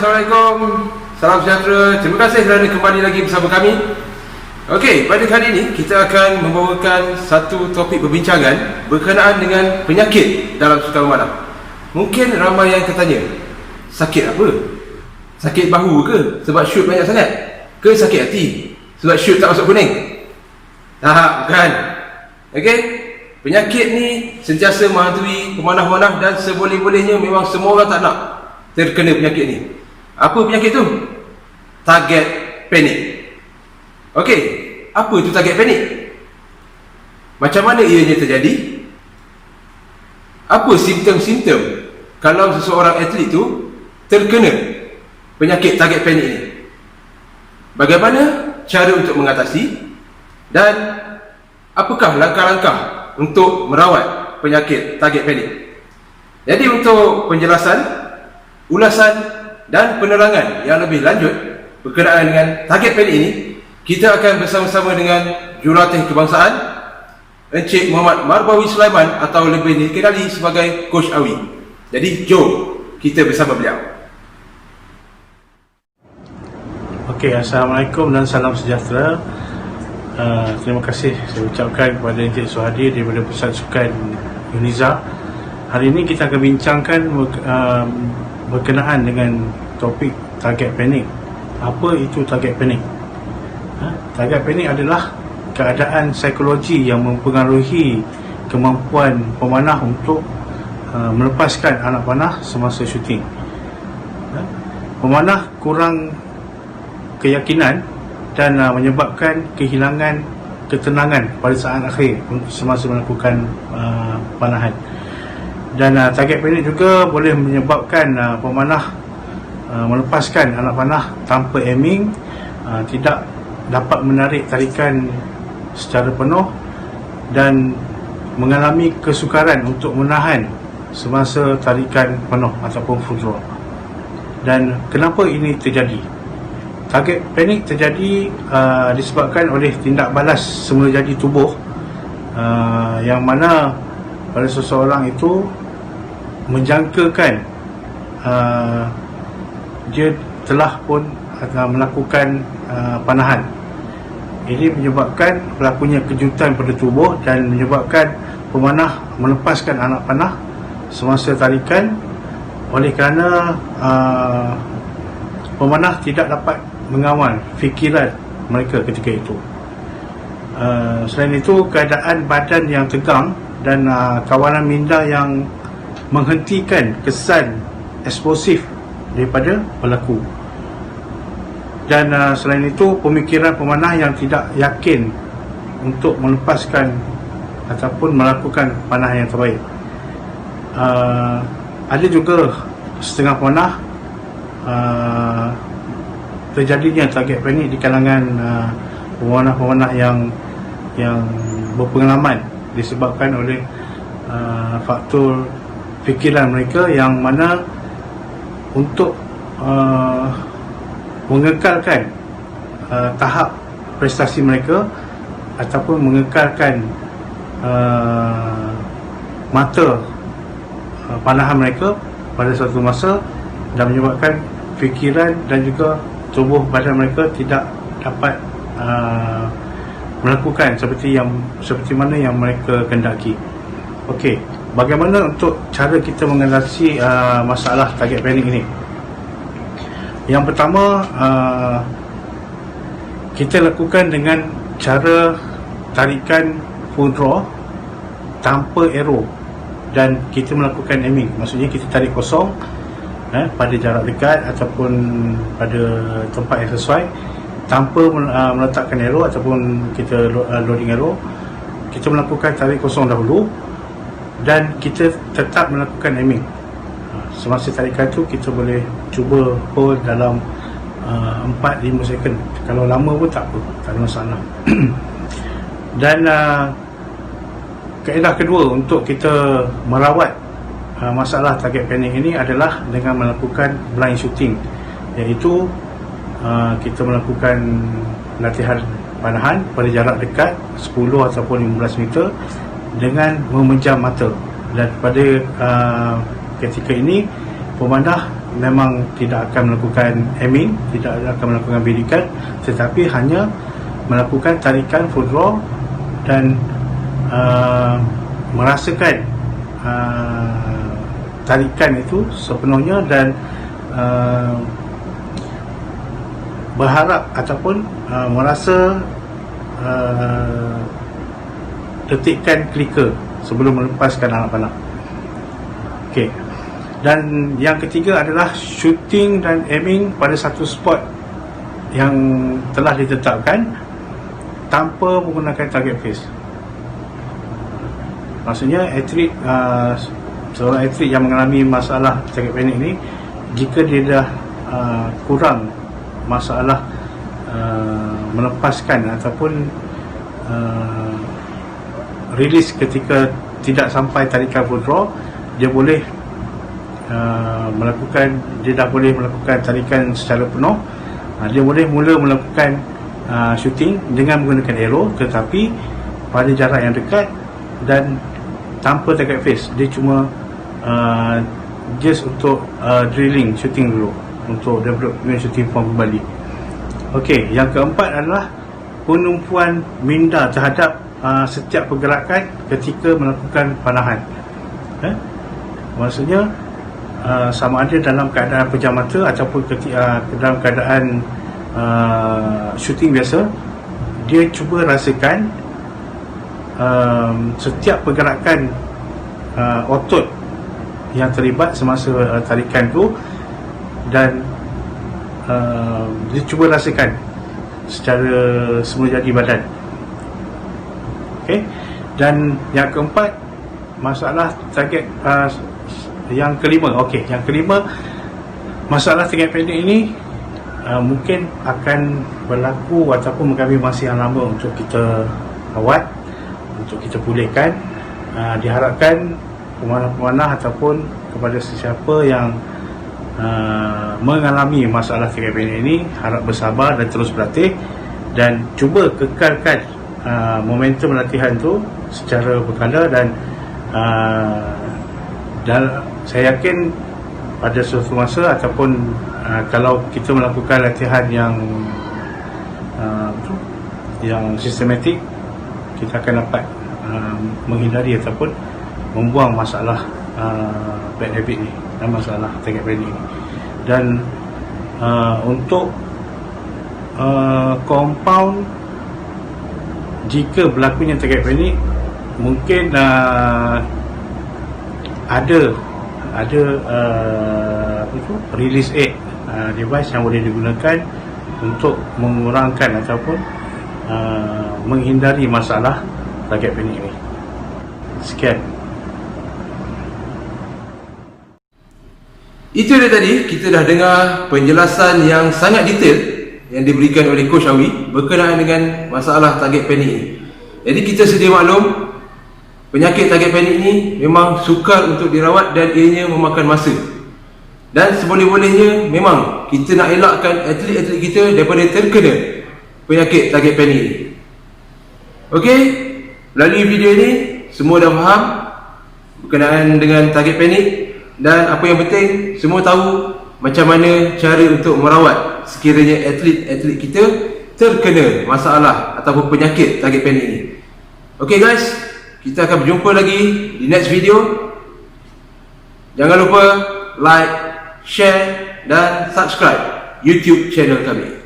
Assalamualaikum. Salam sejahtera. Terima kasih kerana kembali lagi bersama kami. Okey, pada kali ini kita akan membawakan satu topik perbincangan berkenaan dengan penyakit dalam sukan memanah. Mungkin ramai yang tertanya, sakit apa? Sakit bahu ke sebab shoot banyak sangat? Ke sakit hati sebab shoot tak masuk kuning? Bukan. Okey, penyakit ni sentiasa menghantui pemanah-pemanah dan seboleh-bolehnya memang semua orang tak nak terkena penyakit ni. Apa penyakit tu? Target panik. Okey, apa tu target panik? Macam mana ianya terjadi? Apa simptom-simptom kalau seseorang atlet tu terkena penyakit target panik ni? Bagaimana cara untuk mengatasi? Dan apakah langkah-langkah untuk merawat penyakit target panik? Jadi untuk penjelasan, ulasan dan penerangan yang lebih lanjut berkenaan dengan target panik ini, kita akan bersama-sama dengan Jurulatih Kebangsaan Encik Muhammad Marbawi Sulaiman atau lebih dikenali sebagai Coach Awi. Jadi jom kita bersama beliau. Okey, Assalamualaikum dan salam sejahtera. Terima kasih saya ucapkan kepada Encik Suhadi daripada Pusat Sukan UNIZA. Hari ini kita akan bincangkan berkenaan dengan topik target panik. Apa itu target panik? Target panik adalah keadaan psikologi yang mempengaruhi kemampuan pemanah untuk melepaskan anak panah semasa syuting. Pemanah kurang keyakinan dan menyebabkan kehilangan ketenangan pada saat akhir semasa melakukan panahan. Dan target panik juga boleh menyebabkan pemanah melepaskan anak panah tanpa aiming, tidak dapat menarik tarikan secara penuh dan mengalami kesukaran untuk menahan semasa tarikan penuh ataupun full draw. Dan kenapa ini terjadi? Target panik terjadi disebabkan oleh tindak balas semula jadi tubuh, yang mana pada seseorang itu menjangkakan dia telah pun melakukan panahan. Ini menyebabkan berlakunya kejutan pada tubuh dan menyebabkan pemanah melepaskan anak panah semasa tarikan, oleh kerana pemanah tidak dapat mengawal fikiran mereka ketika itu. Selain itu, keadaan badan yang tegang dan kawalan minda yang menghentikan kesan eksplosif daripada pelaku. Dan selain itu, pemikiran pemanah yang tidak yakin untuk melepaskan ataupun melakukan panahan yang terbaik. Ada juga setengah pemanah terjadinya target panik di kalangan pemanah-pemanah yang berpengalaman, disebabkan oleh faktor fikiran mereka yang mana untuk mengekalkan tahap prestasi mereka ataupun mengekalkan mata panahan mereka pada suatu masa, dan menyebabkan fikiran dan juga tubuh badan mereka tidak dapat melakukan seperti mana yang mereka kehendaki. Okey, bagaimana untuk cara kita mengatasi masalah target panik ini? Yang pertama, kita lakukan dengan cara tarikan full draw tanpa arrow, dan kita melakukan aiming. Maksudnya kita tarik kosong pada jarak dekat ataupun pada tempat yang sesuai tanpa meletakkan arrow ataupun kita loading arrow. Kita melakukan tarik kosong dahulu dan kita tetap melakukan aiming. Semasa tarikan tu kita boleh cuba hold dalam 4-5 second. Kalau lama pun tak apa, tak ada masalah. Dan kaedah kedua untuk kita merawat masalah target panik ini adalah dengan melakukan blind shooting, iaitu kita melakukan latihan panahan pada jarak dekat 10 ataupun 15 meter dengan memejam mata. Dan pada ketika ini pemanah memang tidak akan melakukan aiming, tidak akan melakukan bidikan, tetapi hanya melakukan tarikan full draw dan merasakan tarikan itu sepenuhnya dan berharap ataupun merasa detikan clicker sebelum melepaskan anak panah. Okey. Dan yang ketiga adalah shooting dan aiming pada satu spot yang telah ditetapkan tanpa menggunakan target face. Maksudnya seorang atlet yang mengalami masalah target panic ni, jika dia dah kurang masalah melepaskan ataupun release ketika tidak sampai tarikan full draw, dia boleh dia dah boleh melakukan tarikan secara penuh. Dia boleh mula melakukan shooting dengan menggunakan arrow, tetapi pada jarak yang dekat dan tanpa target face. Dia cuma just untuk drilling, shooting dulu, untuk develop shooting form kembali. Okey, yang keempat adalah penumpuan minda terhadap setiap pergerakan ketika melakukan panahan. Maksudnya sama ada dalam keadaan pejam mata ataupun dalam keadaan shooting biasa, dia cuba rasakan setiap pergerakan otot yang terlibat semasa tarikan tu, dan dia cuba rasakan secara semula jadi badan. Okey. Dan yang keempat, masalah target yang kelima. Okey, yang kelima, masalah target pendek ini mungkin akan berlaku ataupun mengambil masa yang lama untuk kita rawat, untuk kita pulihkan. Diharapkan pemanah-pemanah ataupun kepada sesiapa yang mengalami masalah target pendek ini harap bersabar dan terus berlatih dan cuba kekalkan momentum latihan tu secara berkala, dan saya yakin pada suatu masa ataupun kalau kita melakukan latihan yang sistematik, kita akan dapat menghindari ataupun membuang masalah bad habit ni dan masalah target pendek ni. Dan untuk compound, jika berlakunya target pendek, mungkin ada release aid device yang boleh digunakan untuk mengurangkan ataupun menghindari masalah target pendek ini. Sekian. Itu dia tadi, kita dah dengar penjelasan yang sangat detail yang diberikan oleh Coach Awi berkenaan dengan masalah target panic ini. Jadi kita sedia maklum, penyakit target panic ini memang sukar untuk dirawat dan ianya memakan masa. Dan seboleh-bolehnya memang kita nak elakkan atlet-atlet kita daripada terkena penyakit target panic ini. Okey, melalui video ini semua dah faham berkenaan dengan target panic, dan apa yang penting semua tahu macam mana cara untuk merawat sekiranya atlet-atlet kita terkena masalah ataupun penyakit target panic ini. Okey guys, kita akan berjumpa lagi di next video. Jangan lupa like, share dan subscribe YouTube channel kami.